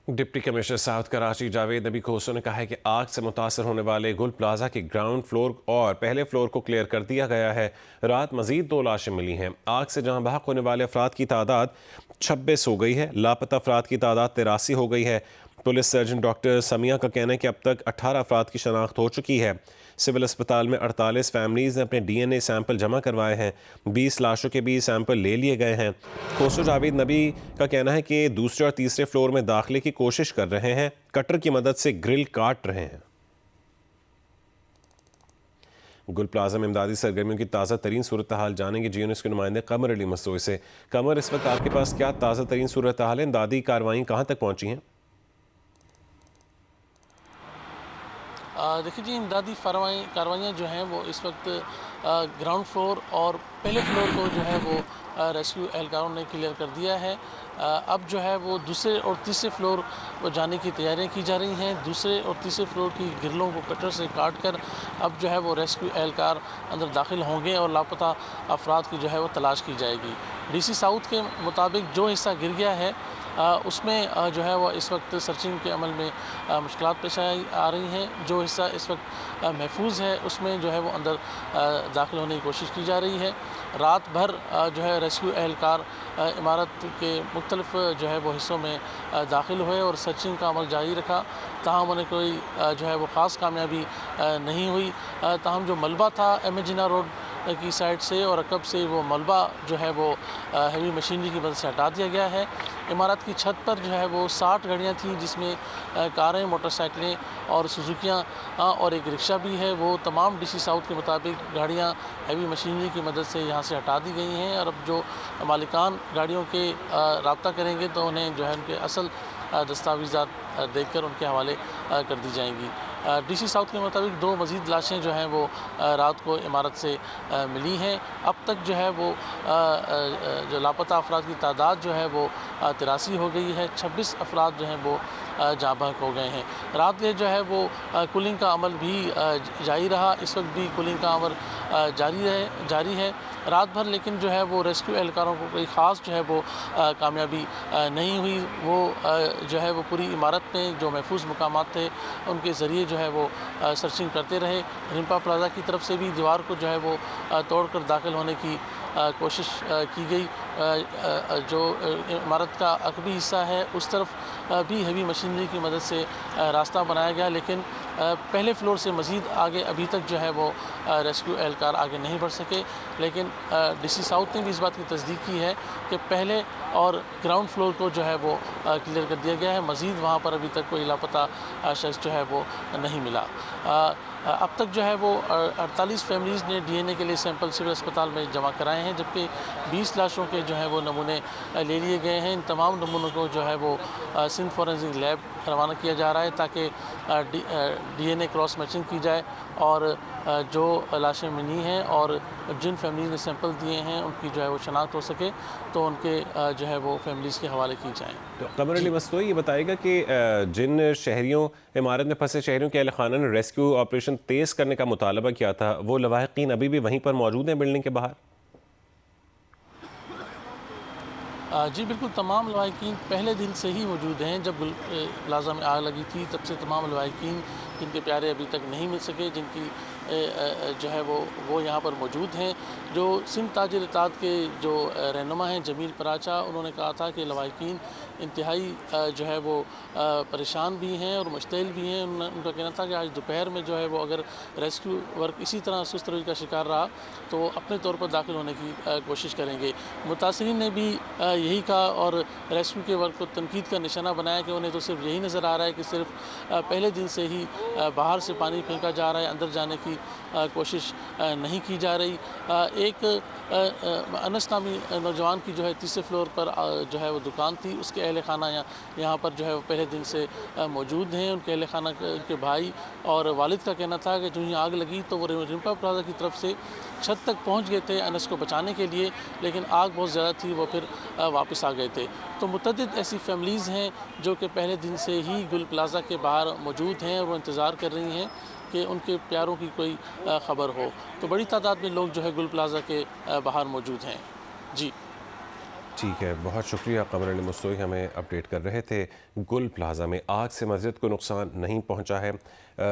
Deputy commissioner south Karachi Javed नबी खोसो ने कहा है कि आग से मुतासर होने वाले गुल प्लाजा के ग्राउंड फ्लोर और पहले फ्लोर को क्लियर कर दिया गया है। रात मजीद 2 लाशें मिली हैं। आग से जहां बहक होने वाले अफराद की तादाद 26 हो गई है, लापता अफराद की तादाद 83 हो गई है। पुलिस सर्जन डॉक्टर समिया का कहना है कि अब तक 18 अफराद की शनाख्त हो चुकी है। सिविल अस्पताल में 48 फैमिलीज़ ने अपने DNA सैंपल जमा करवाए हैं। 20 लाशों के भी सैंपल ले लिए गए हैं। खोसो जावेद नबी का कहना है कि दूसरे और तीसरे फ्लोर में दाखिले की कोशिश कर रहे हैं, कटर की मदद से ग्रिल काट रहे हैं। गुल प्लाजा में इमदादी सरगर्मियों की ताज़ा तरीन सूरत हाल जानेंगे GNS के नुमाइंदे कमर अली मसोई से। कमर, इस वक्त आपके पास क्या ताज़ा तरीन सूरत हाल है? इमदादी कार्रवाई कहाँ तक पहुँची हैं? देखिए जी, इमदादी कार्रवाइयाँ जो हैं वो इस वक्त ग्राउंड फ्लोर और पहले फ्लोर को जो है वो रेस्क्यू एहलकारों ने क्लियर कर दिया है। अब जो है वो दूसरे और तीसरे फ्लोर को जाने की तैयारियां की जा रही हैं। दूसरे और तीसरे फ्लोर की ग्रिलों को कटर से काट कर अब जो है वो रेस्क्यू एहलकार अंदर दाखिल होंगे और लापता अफराद की जो है वो तलाश की जाएगी। DC साउथ के मुताबिक जो हिस्सा गिर गया है उसमें जो है वो इस वक्त सर्चिंग के अमल में मुश्किलात पेश आ रही हैं। जो हिस्सा इस वक्त महफूज है उसमें जो है वो अंदर दाखिल होने की कोशिश की जा रही है। रात भर जो है रेस्क्यू एहलकार इमारत के मुख्तलिफ जो है वो हिस्सों में दाखिल हुए और सर्चिंग का अमल जारी रखा। ताहम उन्हें कोई जो है वो ख़ास कामयाबी नहीं हुई। ताहम जो मलबा था एमेजिना रोड की साइड से और अकब से वो मलबा जो है वो हेवी मशीनरी की मदद से हटा दिया गया है। इमारत की छत पर जो है वो 60 गाड़ियाँ थीं, जिसमें कारें, मोटरसाइकिलें और सुजुकियाँ और एक रिक्शा भी है। वो तमाम DC साउथ के मुताबिक गाड़ियाँ हेवी मशीनरी की मदद से यहाँ से हटा दी गई हैं और अब जो मालिकान गाड़ियों के रब्ता करेंगे तो उन्हें जो है उनके असल दस्तावेज़ात देखकर उनके हवाले कर दी जाएंगी। DC साउथ के मुताबिक 2 मज़ीद लाशें जो हैं वो रात को इमारत से मिली हैं। अब तक जो है वो जो लापता अफराद की तादाद जो है वो 83 हो गई है। 26 अफराद जो हैं वो जाँ बहक हो गए हैं। रात में जो है वो कूलिंग का अमल भी जारी रहा। इस वक्त भी कूलिंग का अमल जारी है रात भर, लेकिन जो है वो रेस्क्यू एहलकारों को कोई ख़ास जो है वो कामयाबी नहीं हुई। वो जो है वो पूरी इमारत में जो महफूज मकामात थे उनके ज़रिए जो है वो सर्चिंग करते रहे। रिम्पा प्लाजा की तरफ से भी दीवार को जो है वो तोड़कर दाखिल होने की कोशिश की गई। जो इमारत का अकबी हिस्सा है उस तरफ भी हेवी मशीनरी की मदद से रास्ता बनाया गया, लेकिन पहले फ्लोर से मज़ीद आगे अभी तक जो है वो रेस्क्यू एहलकार आगे नहीं बढ़ सके। लेकिन DC साउथ ने भी इस बात की तस्दीक की है कि पहले और ग्राउंड फ्लोर को जो है वो क्लियर कर दिया गया है। मज़ीद वहाँ पर अभी तक कोई लापता शख्स जो है वो नहीं मिला। अब तक जो है वो 48 फैमिलीज़ ने DNA के लिए सैंपल सिविल अस्पताल में जमा कराए हैं, जबकि 20 लाशों के जो है वो नमूने ले लिए गए हैं। इन तमाम नमूनों को जो है वो सिंध फॉरेंसिक लैब रवाना किया जा रहा है ताकि DNA क्रॉस मैचिंग की जाए और जो लाशें मिली हैं और जिन फैमिलीज़ ने सैंपल दिए हैं उनकी जो है वो शनाख्त हो सके तो उनके जो है वो फैमिलीज़ के हवाले की जाएँ। तो कमर अली मसोई ये बताएगा कि जिन शहरियों इमारत में फंसे शहरियों के अहल खाना ने रेस्क्यू ऑपरेशन तेज़ करने का मुतालबा किया था, वो लवाहिकीन अभी भी वहीं पर मौजूद हैं बिल्डिंग के बाहर? जी बिल्कुल, तमाम लवाहिकीन पहले दिन से ही मौजूद हैं। जब गुल प्लाजा में आग लगी थी तब से तमाम लवाहिकीन जिनके प्यारे अभी तक नहीं मिल सके, जिनकी जो है वो यहाँ पर मौजूद हैं। जो सिंध ताजिर इत्तेहाद के जो रहनुमा हैं जमील पराचा, उन्होंने कहा था कि लवाहिकीन इंतहाई जो है वो परेशान भी हैं और मुश्तइल भी हैं। उनका कहना था कि आज दोपहर में जो है वो अगर रेस्क्यू वर्क इसी तरह सुस्त रवैये का शिकार रहा तो अपने तौर पर दाखिल होने की कोशिश करेंगे। मुतासिरीन ने भी यही कहा और रेस्क्यू के वर्क को तनकीद का निशाना बनाया कि उन्हें तो सिर्फ यही नज़र आ रहा है कि सिर्फ पहले दिन से ही बाहर से पानी फेंका जा रहा है, अंदर जाने की कोशिश नहीं की जा रही। एक अनस नामी नौजवान की जो है तीसरे फ्लोर पर जो है वो दुकान थी, उसके अहल खाना यहाँ पर जो है वो पहले दिन से मौजूद हैं। उनके अहल खाना के भाई और वालिद का कहना था कि जो ही आग लगी तो वो रिम्पा प्लाजा की तरफ से छत तक पहुँच गए थे अनस को बचाने के लिए, लेकिन आग बहुत ज़्यादा थी, वो फिर वापस आ गए थे। तो मुतअद्दिद ऐसी फैमिलीज़ हैं जो कि पहले दिन से ही गुल प्लाजा के बाहर मौजूद हैं और वो इंतज़ार कर रही हैं कि उनके प्यारों की कोई ख़बर हो। तो बड़ी तादाद में लोग जो है गुल प्लाजा के बाहर मौजूद हैं। जी। ठीक है, बहुत शुक्रिया। कमर अली मुस्तोई हमें अपडेट कर रहे थे। गुल प्लाजा में आग से मस्जिद को नुकसान नहीं पहुंचा है।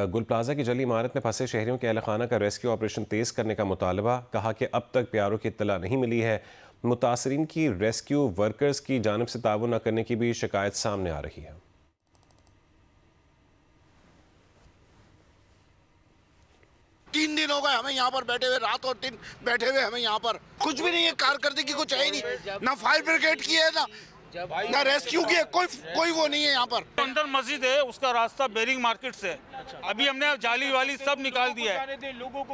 गुल प्लाजा की जली इमारत में फंसे शहरियों के अहल खाना का रेस्क्यू ऑपरेशन तेज़ करने का मुतालबा। कहा कि अब तक प्यारों की इत्तला नहीं मिली है। मुतासरीन की रेस्क्यू वर्कर्स की जानिब से ताउन न करने की भी शिकायत सामने आ रही है। 3 दिन हो गए हमें यहाँ पर बैठे हुए, रात और दिन बैठे हुए हमें यहाँ पर कुछ भी नहीं है, कारकर्दगी कुछ है ही नहीं। ना फायर ब्रिगेड की है ना रेस्क्यू की है, कोई वो नहीं है यहाँ पर। अंदर मस्जिद है, उसका रास्ता बेरिंग मार्केट से। अभी हमने जाली वाली सब निकाल दिया है,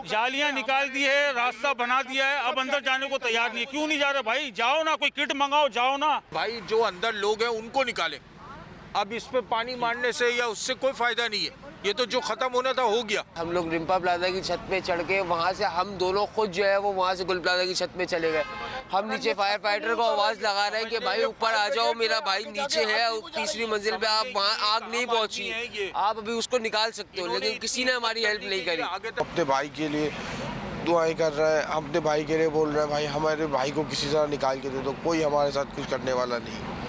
जालियां निकाल दी है, रास्ता बना दिया है। अब अंदर जाने को तैयार नहीं है। क्यों नहीं जा रहे भाई? जाओ ना, कोई किट मंगाओ, जाओ ना भाई। जो अंदर लोग हैं उनको निकालें। अब इस पे पानी मारने से या उससे कोई फायदा नहीं है। ये तो जो खत्म होना था हो गया। हम लोग रिम्पा प्लाजा की छत पे चढ़ के वहाँ से हम दोनों खुद जो है वो वहाँ से गुल प्लाजा की छत पे चले गए। हम नीचे फायर फाइटर को आवाज़ लगा रहे हैं कि भाई ऊपर आ जाओ, मेरा भाई नीचे है तीसरी मंजिल पे, आप वहाँ आग नहीं पहुँची, आप अभी उसको निकाल सकते हो, लेकिन किसी ने हमारी हेल्प नहीं करी। अपने भाई के लिए दुआएं कर रहे हैं, अपने भाई के लिए बोल रहे हैं भाई हमारे भाई को किसी तरह निकाल के दे दो। कोई हमारे साथ कुछ करने वाला नहीं।